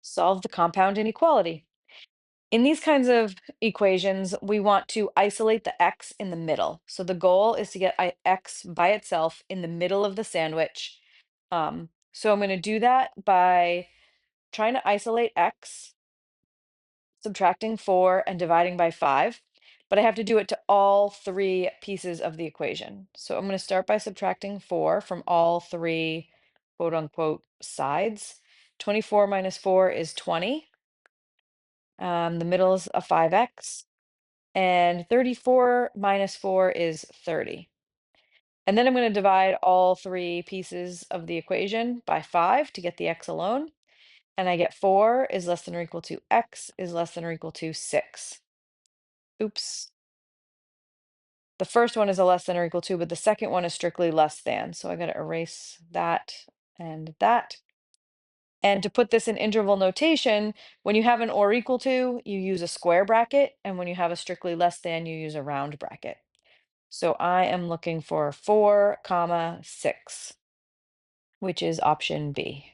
Solve the compound inequality. In these kinds of equations, we want to isolate the x in the middle. So the goal is to get x by itself in the middle of the sandwich. So I'm going to do that by trying to isolate x, subtracting 4, and dividing by 5. But I have to do it to all three pieces of the equation. So I'm going to start by subtracting 4 from all three quote unquote sides. 24 minus 4 is 20. The middle is a 5x. And 34 minus 4 is 30. And then I'm going to divide all three pieces of the equation by 5 to get the x alone. And I get 4 is less than or equal to x is less than or equal to 6. Oops. The first one is a less than or equal to, but the second one is strictly less than. So I got to erase that and that. And to put this in interval notation, when you have an or equal to, you use a square bracket. And when you have a strictly less than, you use a round bracket. So I am looking for 4 comma 6, which is option B.